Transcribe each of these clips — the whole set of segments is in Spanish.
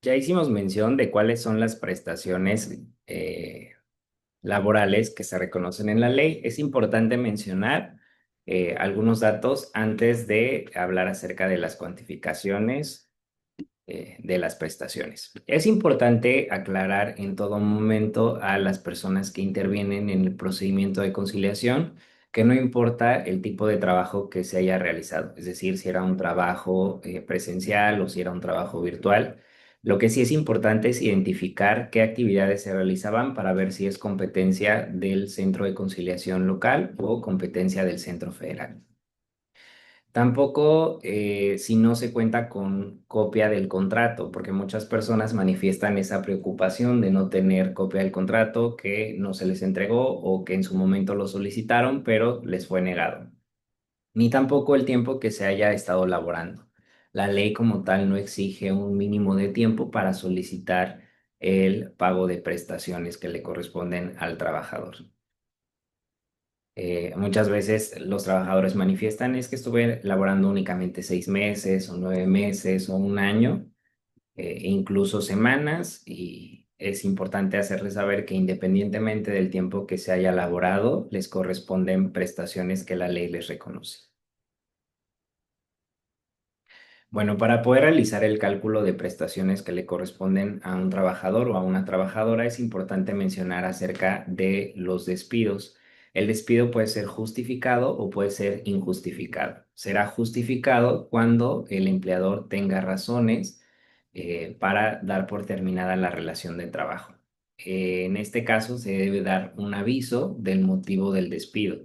Ya hicimos mención de cuáles son las prestaciones laborales que se reconocen en la ley. Es importante mencionar algunos datos antes de hablar acerca de las cuantificaciones de las prestaciones. Es importante aclarar en todo momento a las personas que intervienen en el procedimiento de conciliación que no importa el tipo de trabajo que se haya realizado, es decir, si era un trabajo presencial o si era un trabajo virtual. Lo que sí es importante es identificar qué actividades se realizaban para ver si es competencia del centro de conciliación local o competencia del centro federal. Tampoco si no se cuenta con copia del contrato, porque muchas personas manifiestan esa preocupación de no tener copia del contrato, que no se les entregó o que en su momento lo solicitaron, pero les fue negado. Ni tampoco el tiempo que se haya estado laborando. La ley como tal no exige un mínimo de tiempo para solicitar el pago de prestaciones que le corresponden al trabajador. Muchas veces los trabajadores manifiestan es que estuve laborando únicamente 6 meses o 9 meses o un año, e incluso semanas, y es importante hacerles saber que independientemente del tiempo que se haya laborado, les corresponden prestaciones que la ley les reconoce. Bueno, para poder realizar el cálculo de prestaciones que le corresponden a un trabajador o a una trabajadora, es importante mencionar acerca de los despidos. El despido puede ser justificado o puede ser injustificado. Será justificado cuando el empleador tenga razones para dar por terminada la relación de trabajo. En este caso, se debe dar un aviso del motivo del despido.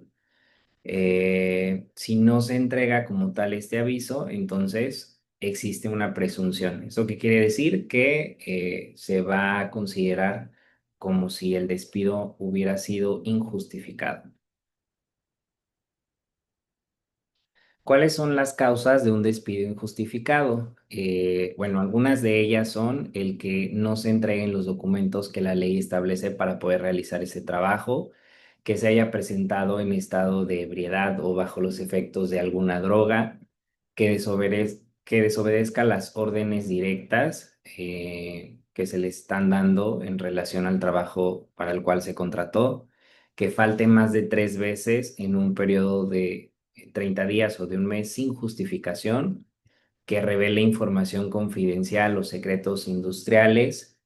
Si no se entrega como tal este aviso, entonces existe una presunción. ¿Eso qué quiere decir? Que se va a considerar como si el despido hubiera sido injustificado. ¿Cuáles son las causas de un despido injustificado? Bueno, algunas de ellas son el que no se entreguen los documentos que la ley establece para poder realizar ese trabajo, que se haya presentado en estado de ebriedad o bajo los efectos de alguna droga, que desobedezca las órdenes directas que se le están dando en relación al trabajo para el cual se contrató, que falte más de 3 veces en un periodo de 30 días o de un mes sin justificación, que revele información confidencial o secretos industriales,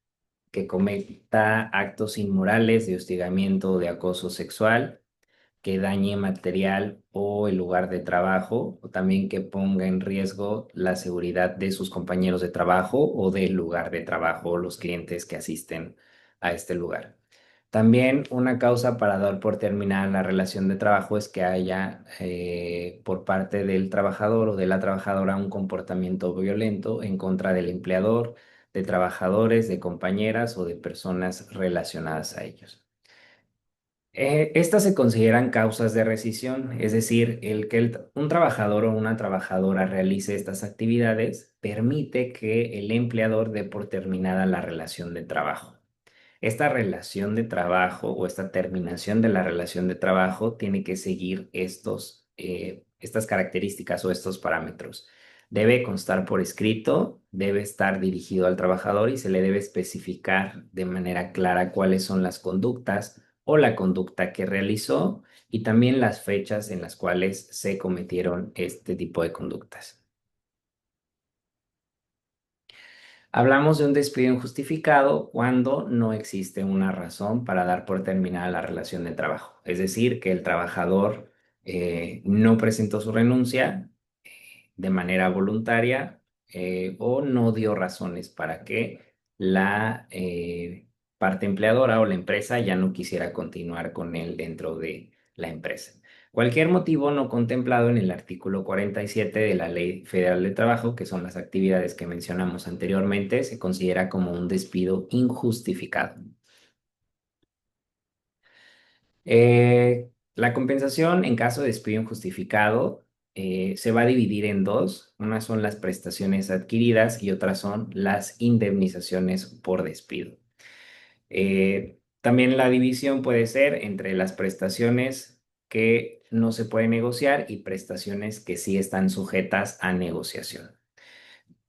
que cometa actos inmorales de hostigamiento o de acoso sexual, que dañe material o el lugar de trabajo, o también que ponga en riesgo la seguridad de sus compañeros de trabajo o del lugar de trabajo o los clientes que asisten a este lugar. También una causa para dar por terminada la relación de trabajo es que haya por parte del trabajador o de la trabajadora un comportamiento violento en contra del empleador, de trabajadores, de compañeras o de personas relacionadas a ellos. Estas se consideran causas de rescisión, es decir, el que un trabajador o una trabajadora realice estas actividades permite que el empleador dé por terminada la relación de trabajo. Esta relación de trabajo o esta terminación de la relación de trabajo tiene que seguir estas características o estos parámetros. Debe constar por escrito, debe estar dirigido al trabajador y se le debe especificar de manera clara cuáles son las conductas o la conducta que realizó y también las fechas en las cuales se cometieron este tipo de conductas. Hablamos de un despido injustificado cuando no existe una razón para dar por terminada la relación de trabajo. Es decir, que el trabajador no presentó su renuncia de manera voluntaria o no dio razones para que la parte empleadora o la empresa ya no quisiera continuar con él dentro de la empresa. Cualquier motivo no contemplado en el artículo 47 de la Ley Federal de Trabajo, que son las actividades que mencionamos anteriormente, se considera como un despido injustificado. La compensación en caso de despido injustificado se va a dividir en dos. Unas son las prestaciones adquiridas y otras son las indemnizaciones por despido. También la división puede ser entre las prestaciones que no se pueden negociar y prestaciones que sí están sujetas a negociación.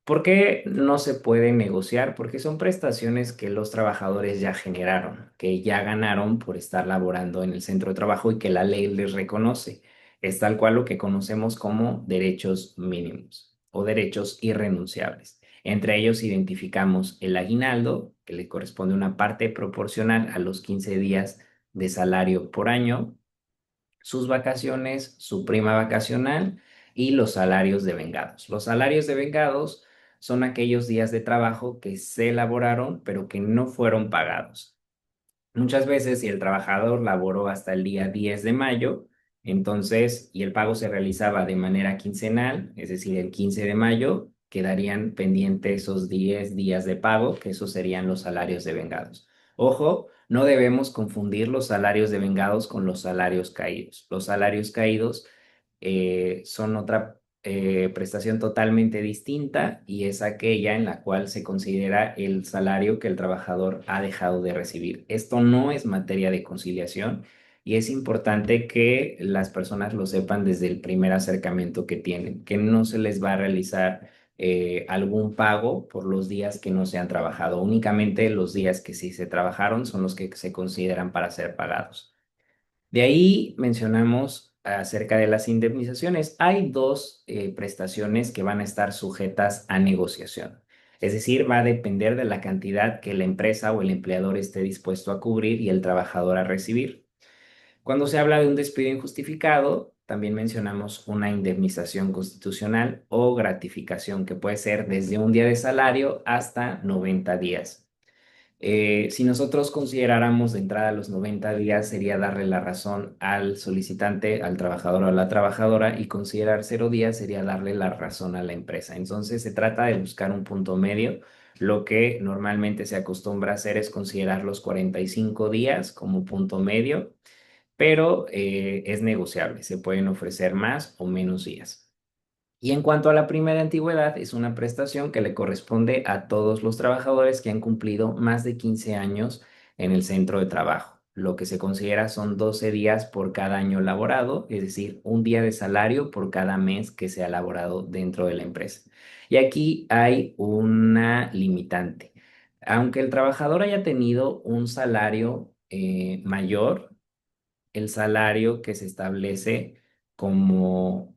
¿Por qué no se puede negociar? Porque son prestaciones que los trabajadores ya generaron, que ya ganaron por estar laborando en el centro de trabajo y que la ley les reconoce. Es tal cual lo que conocemos como derechos mínimos o derechos irrenunciables. Entre ellos identificamos el aguinaldo, que le corresponde una parte proporcional a los 15 días de salario por año, sus vacaciones, su prima vacacional y los salarios de vengados. Los salarios de vengados son aquellos días de trabajo que se elaboraron pero que no fueron pagados. Muchas veces, si el trabajador laboró hasta el día 10 de mayo, entonces, y el pago se realizaba de manera quincenal, es decir, el 15 de mayo, quedarían pendientes esos 10 días de pago, que esos serían los salarios de vengados. Ojo, no debemos confundir los salarios de vengados con los salarios caídos. Los salarios caídos son otra prestación totalmente distinta y es aquella en la cual se considera el salario que el trabajador ha dejado de recibir. Esto no es materia de conciliación y es importante que las personas lo sepan desde el primer acercamiento que tienen, que no se les va a realizar algún pago por los días que no se han trabajado. Únicamente los días que sí se trabajaron son los que se consideran para ser pagados. De ahí mencionamos acerca de las indemnizaciones. Hay dos prestaciones que van a estar sujetas a negociación. Es decir, va a depender de la cantidad que la empresa o el empleador esté dispuesto a cubrir y el trabajador a recibir. Cuando se habla de un despido injustificado, también mencionamos una indemnización constitucional o gratificación que puede ser desde un día de salario hasta 90 días. Si nosotros consideráramos de entrada los 90 días, sería darle la razón al solicitante, al trabajador o a la trabajadora, y considerar 0 días sería darle la razón a la empresa. Entonces, se trata de buscar un punto medio. Lo que normalmente se acostumbra a hacer es considerar los 45 días como punto medio, pero es negociable. Se pueden ofrecer más o menos días. Y en cuanto a la prima de antigüedad, es una prestación que le corresponde a todos los trabajadores que han cumplido más de 15 años en el centro de trabajo. Lo que se considera son 12 días por cada año laborado, es decir, un día de salario por cada mes que se ha laborado dentro de la empresa. Y aquí hay una limitante. Aunque el trabajador haya tenido un salario mayor, el salario que se establece como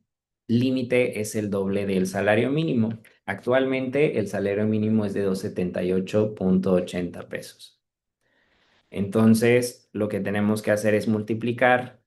límite es el doble del salario mínimo. Actualmente el salario mínimo es de 278.80 pesos. Entonces, lo que tenemos que hacer es multiplicar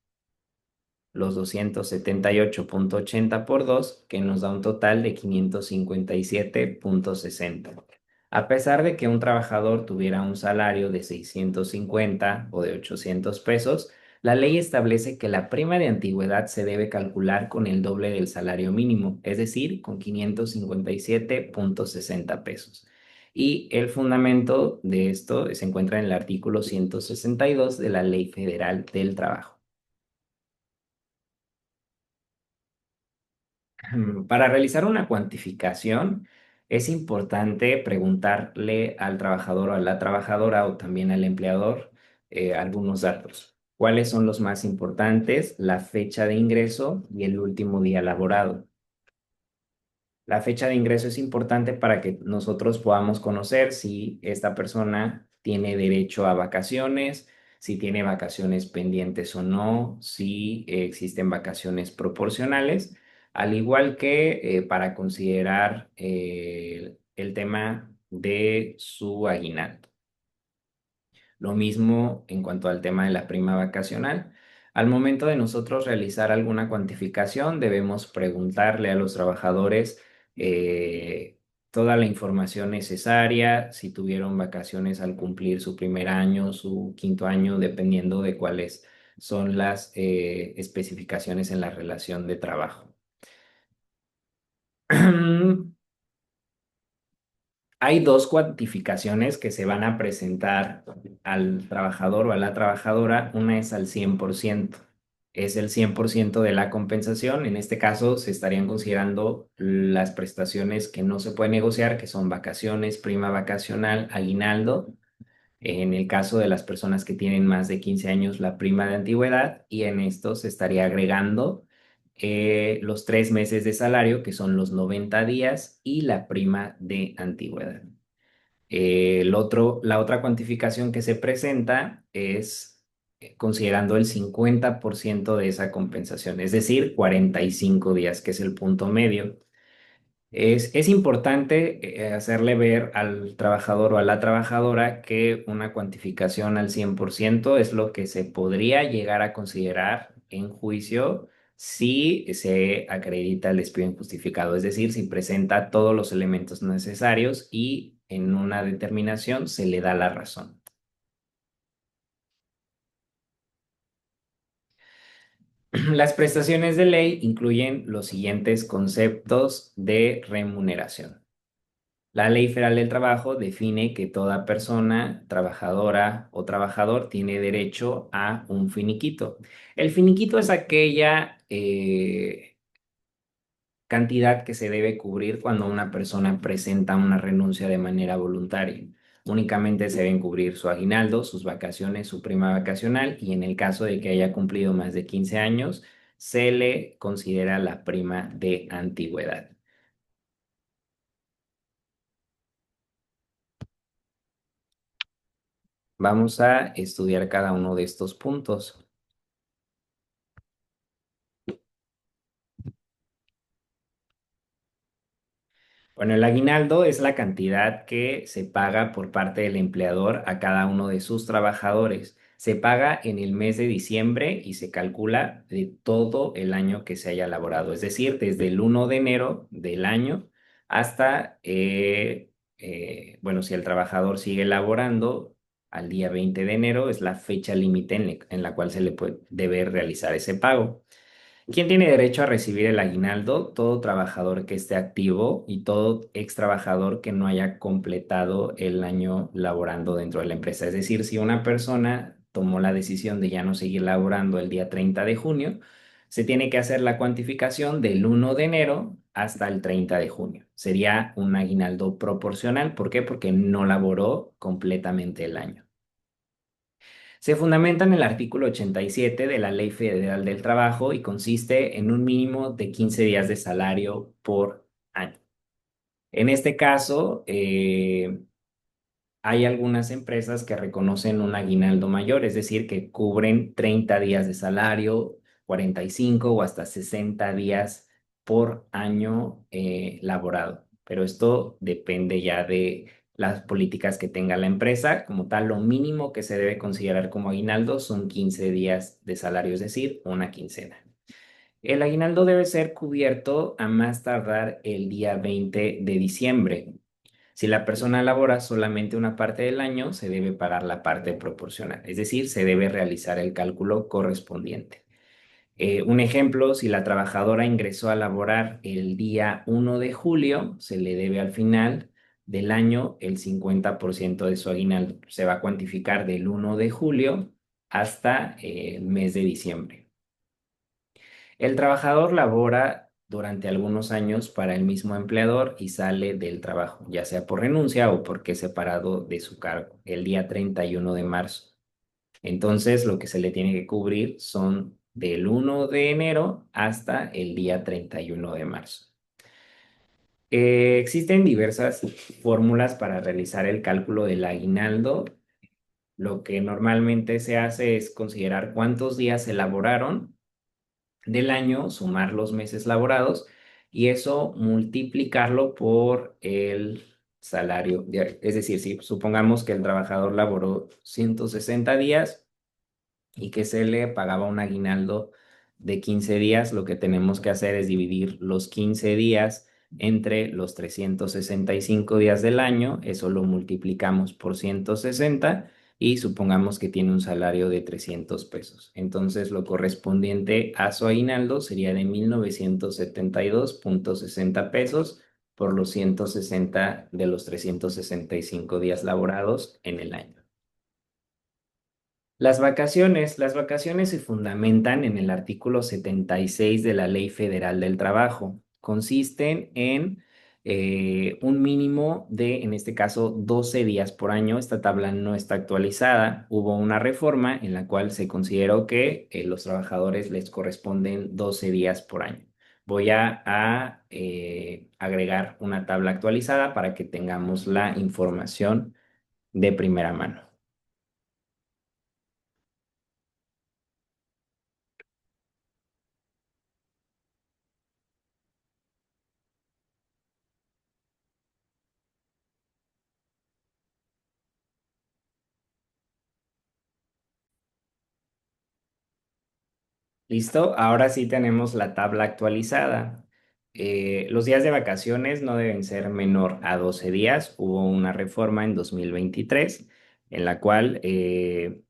los 278.80 por 2, que nos da un total de 557.60. A pesar de que un trabajador tuviera un salario de 650 o de 800 pesos, la ley establece que la prima de antigüedad se debe calcular con el doble del salario mínimo, es decir, con 557.60 pesos. Y el fundamento de esto se encuentra en el artículo 162 de la Ley Federal del Trabajo. Para realizar una cuantificación, es importante preguntarle al trabajador o a la trabajadora o también al empleador algunos datos. ¿Cuáles son los más importantes? La fecha de ingreso y el último día laborado. La fecha de ingreso es importante para que nosotros podamos conocer si esta persona tiene derecho a vacaciones, si tiene vacaciones pendientes o no, si existen vacaciones proporcionales, al igual que para considerar el tema de su aguinaldo. Lo mismo en cuanto al tema de la prima vacacional. Al momento de nosotros realizar alguna cuantificación, debemos preguntarle a los trabajadores toda la información necesaria, si tuvieron vacaciones al cumplir su primer año, su quinto año, dependiendo de cuáles son las especificaciones en la relación de trabajo. Hay dos cuantificaciones que se van a presentar al trabajador o a la trabajadora. Una es al 100%. Es el 100% de la compensación. En este caso, se estarían considerando las prestaciones que no se pueden negociar, que son vacaciones, prima vacacional, aguinaldo. En el caso de las personas que tienen más de 15 años, la prima de antigüedad. Y en esto se estaría agregando los 3 meses de salario, que son los 90 días, y la prima de antigüedad. La otra cuantificación que se presenta es considerando el 50% de esa compensación, es decir, 45 días, que es el punto medio. Es importante hacerle ver al trabajador o a la trabajadora que una cuantificación al 100% es lo que se podría llegar a considerar en juicio si se acredita el despido injustificado, es decir, si presenta todos los elementos necesarios y en una determinación se le da la razón. Las prestaciones de ley incluyen los siguientes conceptos de remuneración. La Ley Federal del Trabajo define que toda persona, trabajadora o trabajador, tiene derecho a un finiquito. El finiquito es aquella cantidad que se debe cubrir cuando una persona presenta una renuncia de manera voluntaria. Únicamente se deben cubrir su aguinaldo, sus vacaciones, su prima vacacional y en el caso de que haya cumplido más de 15 años, se le considera la prima de antigüedad. Vamos a estudiar cada uno de estos puntos. Bueno, el aguinaldo es la cantidad que se paga por parte del empleador a cada uno de sus trabajadores. Se paga en el mes de diciembre y se calcula de todo el año que se haya laborado, es decir, desde el 1 de enero del año hasta, bueno, si el trabajador sigue laborando al día 20 de enero, es la fecha límite en la cual se le debe realizar ese pago. ¿Quién tiene derecho a recibir el aguinaldo? Todo trabajador que esté activo y todo ex trabajador que no haya completado el año laborando dentro de la empresa. Es decir, si una persona tomó la decisión de ya no seguir laborando el día 30 de junio, se tiene que hacer la cuantificación del 1 de enero hasta el 30 de junio. Sería un aguinaldo proporcional. ¿Por qué? Porque no laboró completamente el año. Se fundamenta en el artículo 87 de la Ley Federal del Trabajo y consiste en un mínimo de 15 días de salario por año. En este caso, hay algunas empresas que reconocen un aguinaldo mayor, es decir, que cubren 30 días de salario, 45 o hasta 60 días por año laborado. Pero esto depende ya de las políticas que tenga la empresa. Como tal, lo mínimo que se debe considerar como aguinaldo son 15 días de salario, es decir, una quincena. El aguinaldo debe ser cubierto a más tardar el día 20 de diciembre. Si la persona labora solamente una parte del año, se debe pagar la parte proporcional, es decir, se debe realizar el cálculo correspondiente. Un ejemplo, si la trabajadora ingresó a laborar el día 1 de julio, se le debe al final del año el 50% de su aguinaldo. Se va a cuantificar del 1 de julio hasta el mes de diciembre. El trabajador labora durante algunos años para el mismo empleador y sale del trabajo, ya sea por renuncia o porque es separado de su cargo, el día 31 de marzo. Entonces, lo que se le tiene que cubrir son del 1 de enero hasta el día 31 de marzo. Existen diversas fórmulas para realizar el cálculo del aguinaldo. Lo que normalmente se hace es considerar cuántos días se elaboraron del año, sumar los meses laborados y eso multiplicarlo por el salario. Es decir, si supongamos que el trabajador laboró 160 días y que se le pagaba un aguinaldo de 15 días, lo que tenemos que hacer es dividir los 15 días entre los 365 días del año, eso lo multiplicamos por 160 y supongamos que tiene un salario de 300 pesos. Entonces, lo correspondiente a su aguinaldo sería de 1972,60 pesos por los 160 de los 365 días laborados en el año. Las vacaciones se fundamentan en el artículo 76 de la Ley Federal del Trabajo. Consisten en un mínimo de, en este caso, 12 días por año. Esta tabla no está actualizada. Hubo una reforma en la cual se consideró que los trabajadores les corresponden 12 días por año. Voy a agregar una tabla actualizada para que tengamos la información de primera mano. ¿Listo? Ahora sí tenemos la tabla actualizada. Los días de vacaciones no deben ser menor a 12 días. Hubo una reforma en 2023 en la cual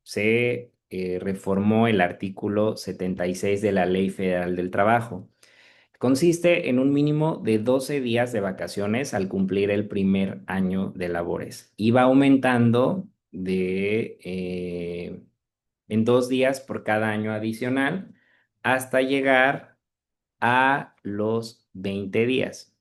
se reformó el artículo 76 de la Ley Federal del Trabajo. Consiste en un mínimo de 12 días de vacaciones al cumplir el primer año de labores. Y va aumentando en 2 días por cada año adicional hasta llegar a los 20 días.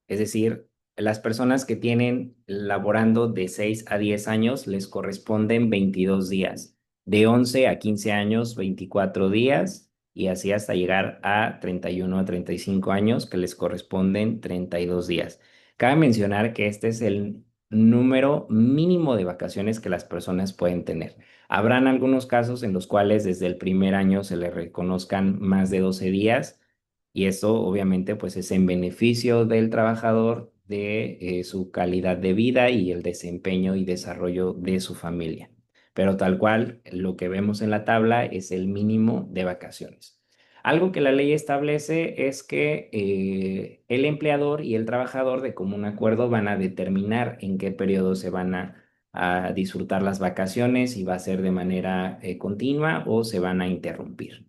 Es decir, las personas que tienen laborando de 6 a 10 años les corresponden 22 días. De 11 a 15 años, 24 días. Y así hasta llegar a 31 a 35 años, que les corresponden 32 días. Cabe mencionar que este es el número mínimo de vacaciones que las personas pueden tener. Habrán algunos casos en los cuales desde el primer año se les reconozcan más de 12 días y eso obviamente pues es en beneficio del trabajador, de su calidad de vida y el desempeño y desarrollo de su familia. Pero tal cual, lo que vemos en la tabla es el mínimo de vacaciones. Algo que la ley establece es que el empleador y el trabajador de común acuerdo van a determinar en qué periodo se van a disfrutar las vacaciones, si va a ser de manera continua o se van a interrumpir.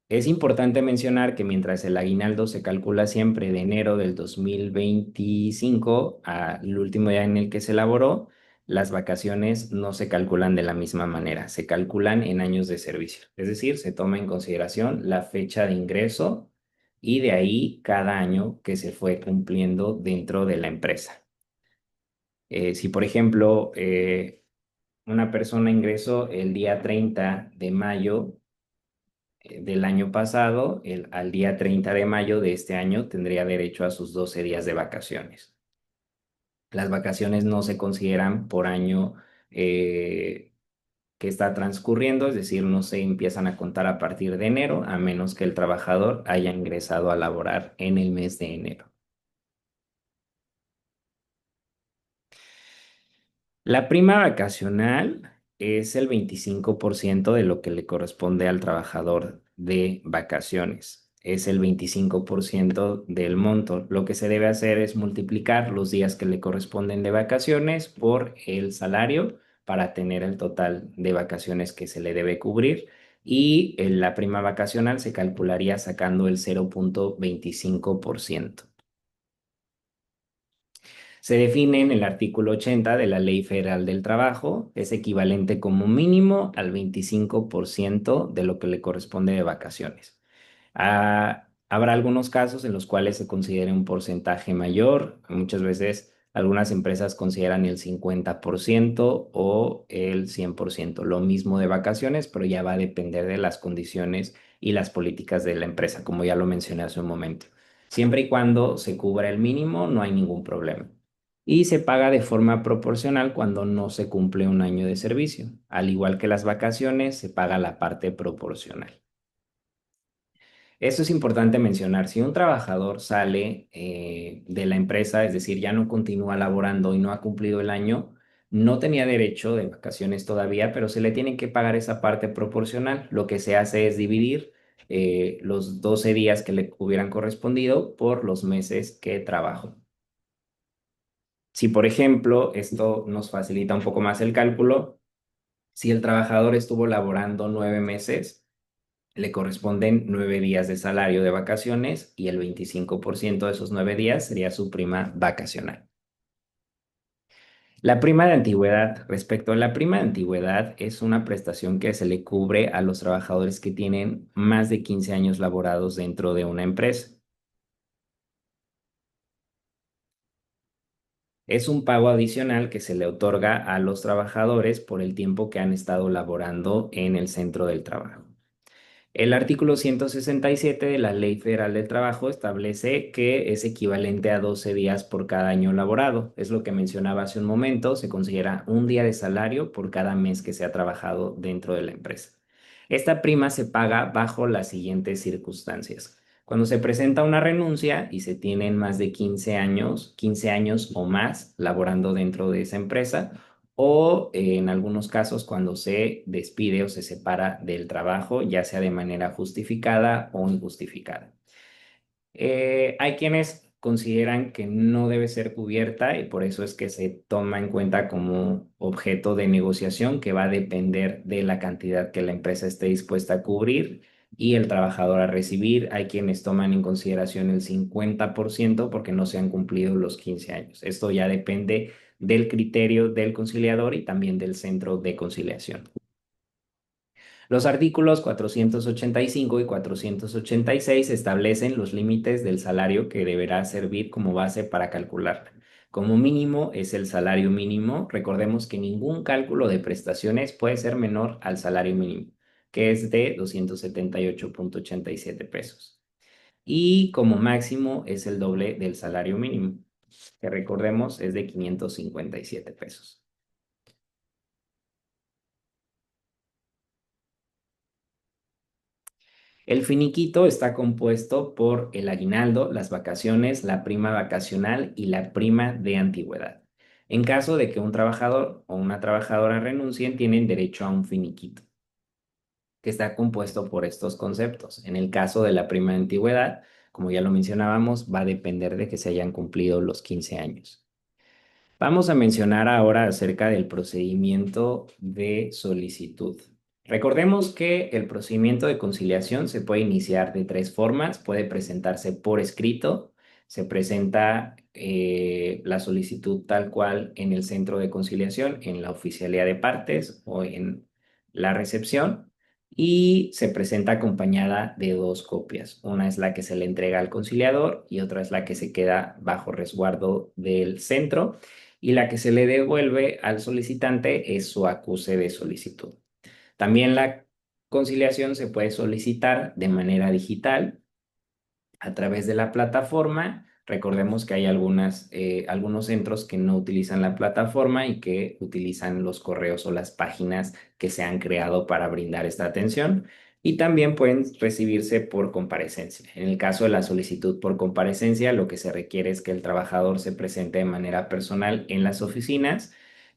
Es importante mencionar que mientras el aguinaldo se calcula siempre de enero del 2025 al último día en el que se elaboró, las vacaciones no se calculan de la misma manera, se calculan en años de servicio. Es decir, se toma en consideración la fecha de ingreso y de ahí cada año que se fue cumpliendo dentro de la empresa. Si, por ejemplo, una persona ingresó el día 30 de mayo del año pasado, al día 30 de mayo de este año tendría derecho a sus 12 días de vacaciones. Las vacaciones no se consideran por año eh, que está transcurriendo, es decir, no se empiezan a contar a partir de enero, a menos que el trabajador haya ingresado a laborar en el mes de enero. La prima vacacional es el 25% de lo que le corresponde al trabajador de vacaciones. Es el 25% del monto. Lo que se debe hacer es multiplicar los días que le corresponden de vacaciones por el salario para tener el total de vacaciones que se le debe cubrir. Y la prima vacacional se calcularía sacando el 0,25%. Se define en el artículo 80 de la Ley Federal del Trabajo, es equivalente como mínimo al 25% de lo que le corresponde de vacaciones. Habrá algunos casos en los cuales se considere un porcentaje mayor. Muchas veces algunas empresas consideran el 50% o el 100%, lo mismo de vacaciones, pero ya va a depender de las condiciones y las políticas de la empresa, como ya lo mencioné hace un momento. Siempre y cuando se cubra el mínimo, no hay ningún problema. Y se paga de forma proporcional cuando no se cumple un año de servicio. Al igual que las vacaciones, se paga la parte proporcional. Esto es importante mencionar. Si un trabajador sale de la empresa, es decir, ya no continúa laborando y no ha cumplido el año, no tenía derecho de vacaciones todavía, pero se le tiene que pagar esa parte proporcional. Lo que se hace es dividir los 12 días que le hubieran correspondido por los meses que trabajó. Si, por ejemplo, esto nos facilita un poco más el cálculo, si el trabajador estuvo laborando 9 meses, le corresponden 9 días de salario de vacaciones y el 25% de esos 9 días sería su prima vacacional. La prima de antigüedad. Respecto a la prima de antigüedad, es una prestación que se le cubre a los trabajadores que tienen más de 15 años laborados dentro de una empresa. Es un pago adicional que se le otorga a los trabajadores por el tiempo que han estado laborando en el centro del trabajo. El artículo 167 de la Ley Federal del Trabajo establece que es equivalente a 12 días por cada año laborado. Es lo que mencionaba hace un momento, se considera un día de salario por cada mes que se ha trabajado dentro de la empresa. Esta prima se paga bajo las siguientes circunstancias. Cuando se presenta una renuncia y se tienen más de 15 años o más laborando dentro de esa empresa, o en algunos casos cuando se despide o se separa del trabajo, ya sea de manera justificada o injustificada. Hay quienes consideran que no debe ser cubierta y por eso es que se toma en cuenta como objeto de negociación que va a depender de la cantidad que la empresa esté dispuesta a cubrir y el trabajador a recibir. Hay quienes toman en consideración el 50% porque no se han cumplido los 15 años. Esto ya depende del criterio del conciliador y también del centro de conciliación. Los artículos 485 y 486 establecen los límites del salario que deberá servir como base para calcular. Como mínimo es el salario mínimo. Recordemos que ningún cálculo de prestaciones puede ser menor al salario mínimo, que es de 278.87 pesos. Y como máximo es el doble del salario mínimo, que recordemos es de 557 pesos. El finiquito está compuesto por el aguinaldo, las vacaciones, la prima vacacional y la prima de antigüedad. En caso de que un trabajador o una trabajadora renuncien, tienen derecho a un finiquito, que está compuesto por estos conceptos. En el caso de la prima de antigüedad, como ya lo mencionábamos, va a depender de que se hayan cumplido los 15 años. Vamos a mencionar ahora acerca del procedimiento de solicitud. Recordemos que el procedimiento de conciliación se puede iniciar de tres formas. Puede presentarse por escrito, se presenta la solicitud tal cual en el centro de conciliación, en la oficialía de partes o en la recepción, y se presenta acompañada de dos copias. Una es la que se le entrega al conciliador y otra es la que se queda bajo resguardo del centro y la que se le devuelve al solicitante es su acuse de solicitud. También la conciliación se puede solicitar de manera digital a través de la plataforma. Recordemos que hay algunos centros que no utilizan la plataforma y que utilizan los correos o las páginas que se han creado para brindar esta atención. Y también pueden recibirse por comparecencia. En el caso de la solicitud por comparecencia, lo que se requiere es que el trabajador se presente de manera personal en las oficinas,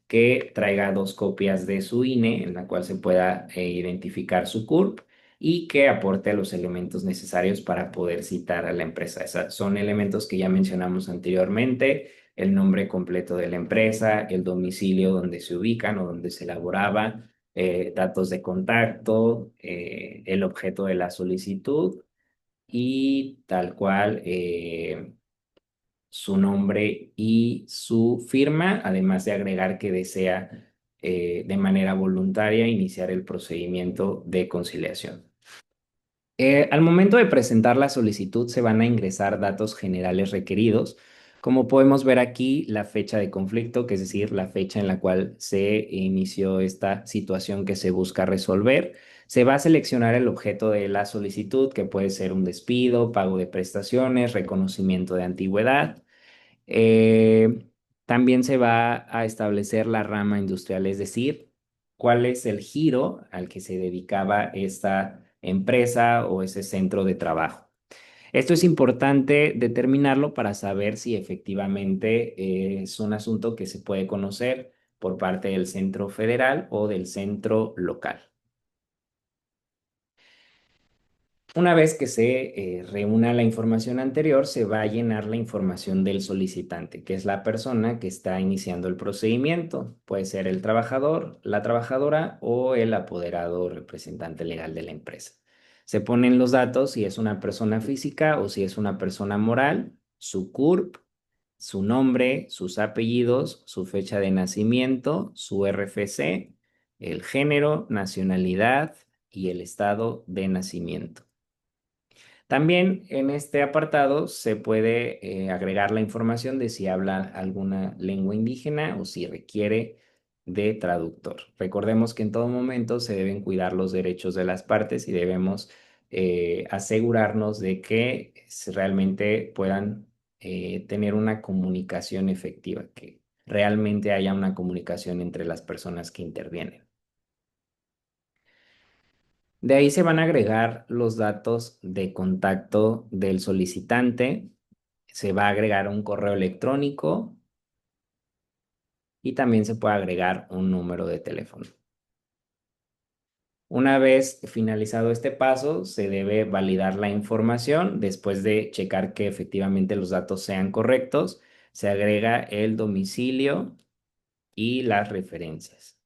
que traiga dos copias de su INE en la cual se pueda identificar su CURP y que aporte los elementos necesarios para poder citar a la empresa. Esos son elementos que ya mencionamos anteriormente: el nombre completo de la empresa, el domicilio donde se ubican o donde se elaboraba, datos de contacto, el objeto de la solicitud y tal cual su nombre y su firma, además de agregar que desea de manera voluntaria iniciar el procedimiento de conciliación. Al momento de presentar la solicitud se van a ingresar datos generales requeridos. Como podemos ver aquí, la fecha de conflicto, que es decir, la fecha en la cual se inició esta situación que se busca resolver. Se va a seleccionar el objeto de la solicitud, que puede ser un despido, pago de prestaciones, reconocimiento de antigüedad. Eh, También se va a establecer la rama industrial, es decir, cuál es el giro al que se dedicaba esta empresa o ese centro de trabajo. Esto es importante determinarlo para saber si efectivamente es un asunto que se puede conocer por parte del centro federal o del centro local. Una vez que se reúna la información anterior, se va a llenar la información del solicitante, que es la persona que está iniciando el procedimiento. Puede ser el trabajador, la trabajadora o el apoderado o representante legal de la empresa. Se ponen los datos si es una persona física o si es una persona moral, su CURP, su nombre, sus apellidos, su fecha de nacimiento, su RFC, el género, nacionalidad y el estado de nacimiento. También en este apartado se puede agregar la información de si habla alguna lengua indígena o si requiere de traductor. Recordemos que en todo momento se deben cuidar los derechos de las partes y debemos asegurarnos de que realmente puedan tener una comunicación efectiva, que realmente haya una comunicación entre las personas que intervienen. De ahí se van a agregar los datos de contacto del solicitante, se va a agregar un correo electrónico y también se puede agregar un número de teléfono. Una vez finalizado este paso, se debe validar la información. Después de checar que efectivamente los datos sean correctos, se agrega el domicilio y las referencias.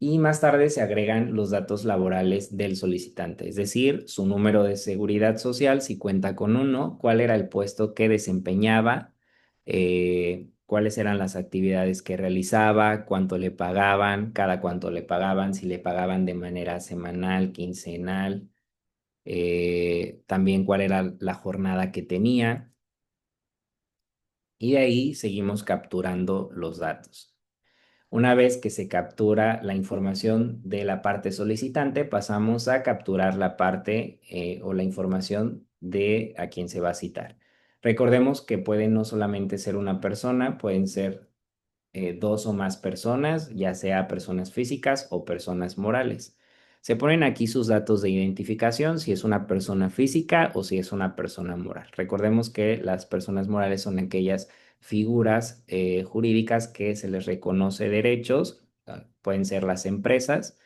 Y más tarde se agregan los datos laborales del solicitante, es decir, su número de seguridad social, si cuenta con uno, cuál era el puesto que desempeñaba, cuáles eran las actividades que realizaba, cuánto le pagaban, cada cuánto le pagaban, si le pagaban de manera semanal, quincenal, también cuál era la jornada que tenía. Y de ahí seguimos capturando los datos. Una vez que se captura la información de la parte solicitante, pasamos a capturar la parte o la información de a quien se va a citar. Recordemos que puede no solamente ser una persona, pueden ser dos o más personas, ya sea personas físicas o personas morales. Se ponen aquí sus datos de identificación, si es una persona física o si es una persona moral. Recordemos que las personas morales son aquellas figuras jurídicas que se les reconoce derechos, pueden ser las empresas,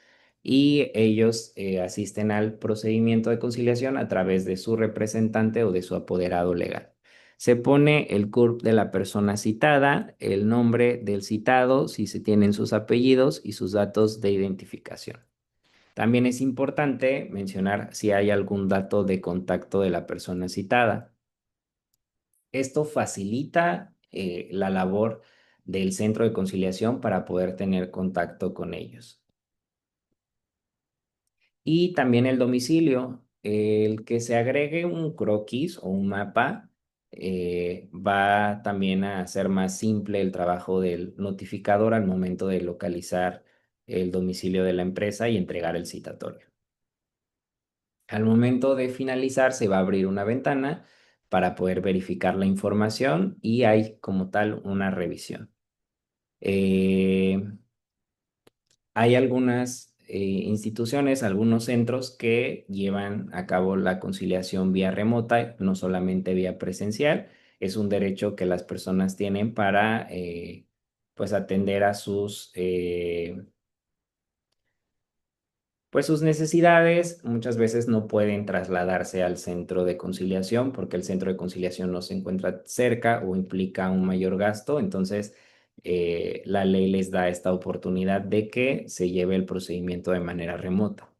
y ellos asisten al procedimiento de conciliación a través de su representante o de su apoderado legal. Se pone el CURP de la persona citada, el nombre del citado, si se tienen sus apellidos y sus datos de identificación. También es importante mencionar si hay algún dato de contacto de la persona citada. Esto facilita la labor del centro de conciliación para poder tener contacto con ellos. Y también el domicilio, el que se agregue un croquis o un mapa va también a hacer más simple el trabajo del notificador al momento de localizar el domicilio de la empresa y entregar el citatorio. Al momento de finalizar se va a abrir una ventana para poder verificar la información y hay como tal una revisión. Eh, Hay algunas instituciones, algunos centros que llevan a cabo la conciliación vía remota, no solamente vía presencial. Es un derecho que las personas tienen para pues atender a pues sus necesidades. Muchas veces no pueden trasladarse al centro de conciliación porque el centro de conciliación no se encuentra cerca o implica un mayor gasto. Entonces, la ley les da esta oportunidad de que se lleve el procedimiento de manera remota.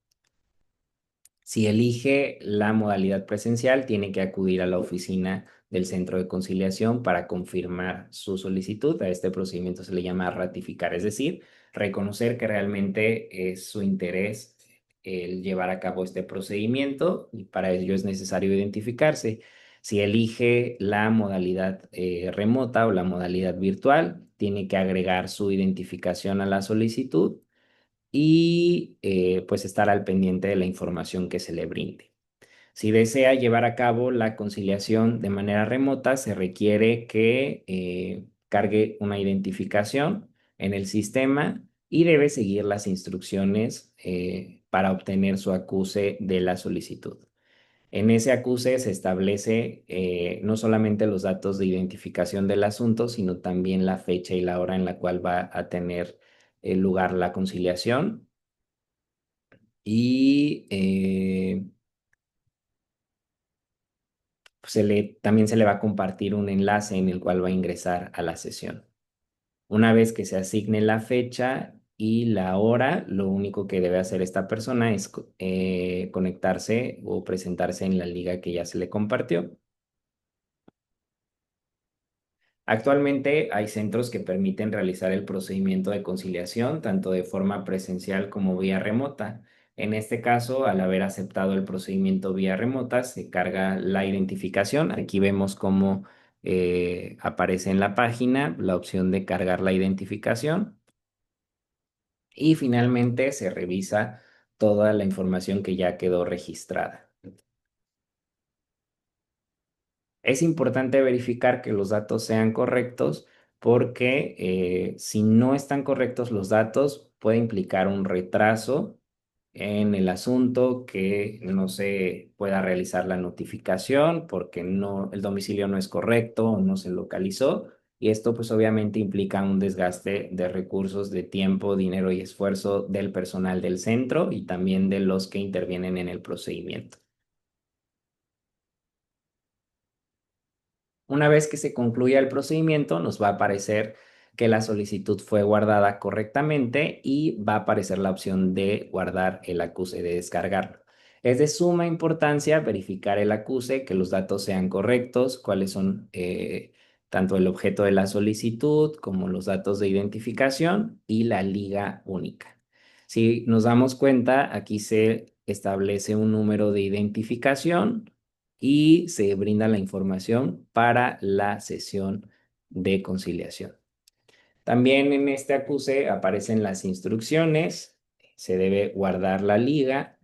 Si elige la modalidad presencial, tiene que acudir a la oficina del centro de conciliación para confirmar su solicitud. A este procedimiento se le llama ratificar, es decir, reconocer que realmente es su interés el llevar a cabo este procedimiento y para ello es necesario identificarse. Si elige la modalidad remota o la modalidad virtual, tiene que agregar su identificación a la solicitud y pues estar al pendiente de la información que se le brinde. Si desea llevar a cabo la conciliación de manera remota, se requiere que cargue una identificación en el sistema y debe seguir las instrucciones para obtener su acuse de la solicitud. En ese acuse se establece no solamente los datos de identificación del asunto, sino también la fecha y la hora en la cual va a tener lugar la conciliación y también se le va a compartir un enlace en el cual va a ingresar a la sesión. Una vez que se asigne la fecha y la hora, lo único que debe hacer esta persona es conectarse o presentarse en la liga que ya se le compartió. Actualmente hay centros que permiten realizar el procedimiento de conciliación tanto de forma presencial como vía remota. En este caso, al haber aceptado el procedimiento vía remota, se carga la identificación. Aquí vemos cómo aparece en la página la opción de cargar la identificación y finalmente se revisa toda la información que ya quedó registrada. Es importante verificar que los datos sean correctos porque si no están correctos los datos puede implicar un retraso en el asunto, que no se pueda realizar la notificación porque el domicilio no es correcto o no se localizó. Y esto pues obviamente implica un desgaste de recursos, de tiempo, dinero y esfuerzo del personal del centro y también de los que intervienen en el procedimiento. Una vez que se concluya el procedimiento, nos va a aparecer que la solicitud fue guardada correctamente y va a aparecer la opción de guardar el acuse, de descargarlo. Es de suma importancia verificar el acuse, que los datos sean correctos, cuáles son tanto el objeto de la solicitud como los datos de identificación y la liga única. Si nos damos cuenta, aquí se establece un número de identificación y se brinda la información para la sesión de conciliación. También en este acuse aparecen las instrucciones, se debe guardar la liga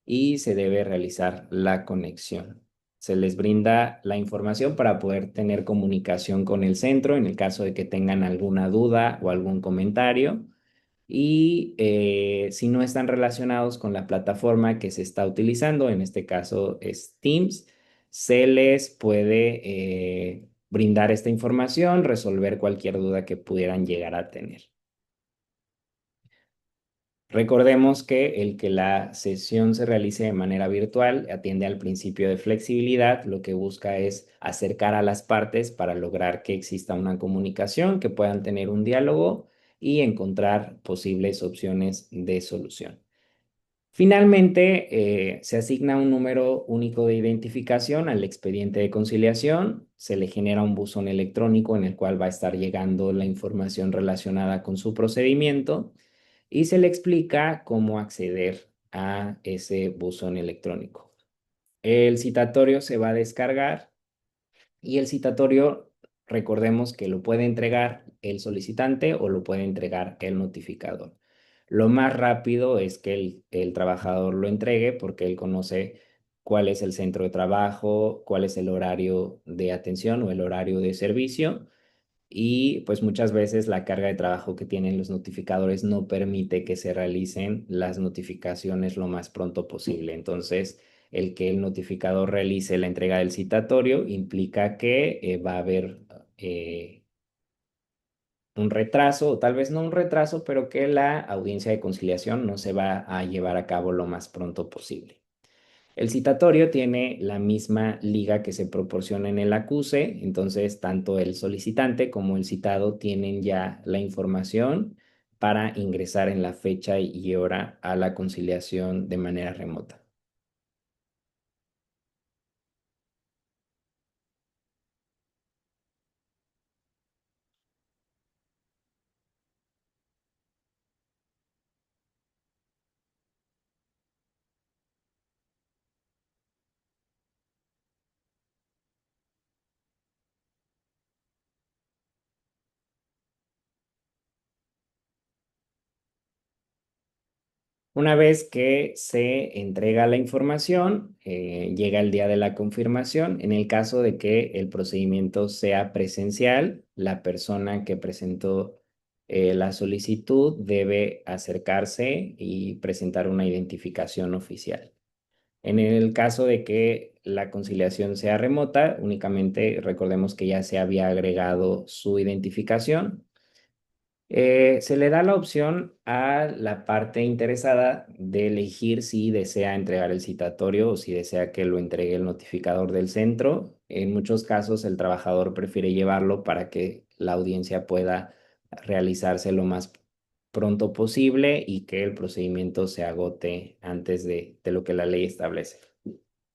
y se debe realizar la conexión. Se les brinda la información para poder tener comunicación con el centro en el caso de que tengan alguna duda o algún comentario. Y si no están relacionados con la plataforma que se está utilizando, en este caso es Teams, se les puede brindar esta información, resolver cualquier duda que pudieran llegar a tener. Recordemos que el que la sesión se realice de manera virtual atiende al principio de flexibilidad. Lo que busca es acercar a las partes para lograr que exista una comunicación, que puedan tener un diálogo y encontrar posibles opciones de solución. Finalmente, se asigna un número único de identificación al expediente de conciliación, se le genera un buzón electrónico en el cual va a estar llegando la información relacionada con su procedimiento y se le explica cómo acceder a ese buzón electrónico. El citatorio se va a descargar y el citatorio, recordemos que lo puede entregar el solicitante o lo puede entregar el notificador. Lo más rápido es que el trabajador lo entregue porque él conoce cuál es el centro de trabajo, cuál es el horario de atención o el horario de servicio, y pues muchas veces la carga de trabajo que tienen los notificadores no permite que se realicen las notificaciones lo más pronto posible. Entonces, el que el notificador realice la entrega del citatorio implica que va a haber eh, un retraso, o tal vez no un retraso, pero que la audiencia de conciliación no se va a llevar a cabo lo más pronto posible. El citatorio tiene la misma liga que se proporciona en el acuse, entonces tanto el solicitante como el citado tienen ya la información para ingresar en la fecha y hora a la conciliación de manera remota. Una vez que se entrega la información, llega el día de la confirmación. En el caso de que el procedimiento sea presencial, la persona que presentó la solicitud debe acercarse y presentar una identificación oficial. En el caso de que la conciliación sea remota, únicamente recordemos que ya se había agregado su identificación. Se le da la opción a la parte interesada de elegir si desea entregar el citatorio o si desea que lo entregue el notificador del centro. En muchos casos, el trabajador prefiere llevarlo para que la audiencia pueda realizarse lo más pronto posible y que el procedimiento se agote antes de lo que la ley establece.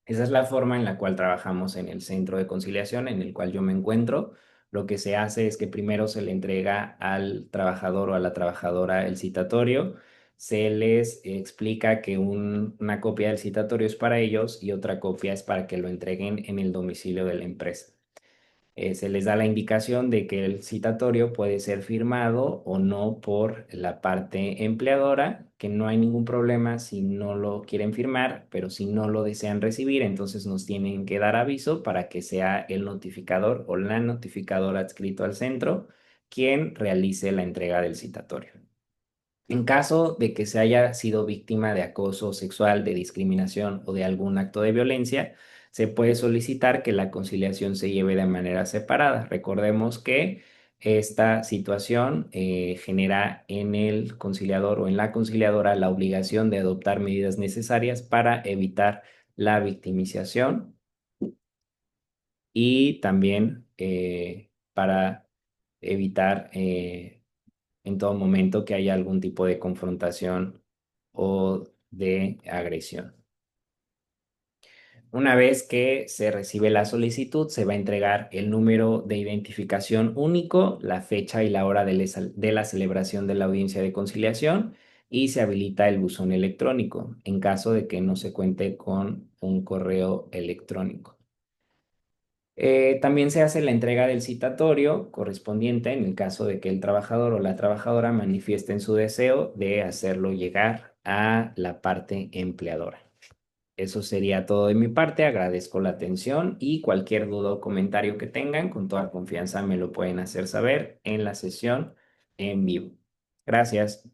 Esa es la forma en la cual trabajamos en el centro de conciliación en el cual yo me encuentro. lo que se hace es que primero se le entrega al trabajador o a la trabajadora el citatorio, se les explica que una copia del citatorio es para ellos y otra copia es para que lo entreguen en el domicilio de la empresa. Se les da la indicación de que el citatorio puede ser firmado o no por la parte empleadora, que no hay ningún problema si no lo quieren firmar, pero si no lo desean recibir, entonces nos tienen que dar aviso para que sea el notificador o la notificadora adscrito al centro quien realice la entrega del citatorio. En caso de que se haya sido víctima de acoso sexual, de discriminación o de algún acto de violencia, se puede solicitar que la conciliación se lleve de manera separada. Recordemos que esta situación genera en el conciliador o en la conciliadora la obligación de adoptar medidas necesarias para evitar la victimización y también para evitar en todo momento que haya algún tipo de confrontación o de agresión. Una vez que se recibe la solicitud, se va a entregar el número de identificación único, la fecha y la hora de la celebración de la audiencia de conciliación y se habilita el buzón electrónico en caso de que no se cuente con un correo electrónico. También se hace la entrega del citatorio correspondiente en el caso de que el trabajador o la trabajadora manifiesten su deseo de hacerlo llegar a la parte empleadora. Eso sería todo de mi parte. Agradezco la atención y cualquier duda o comentario que tengan, con toda confianza me lo pueden hacer saber en la sesión en vivo. Gracias.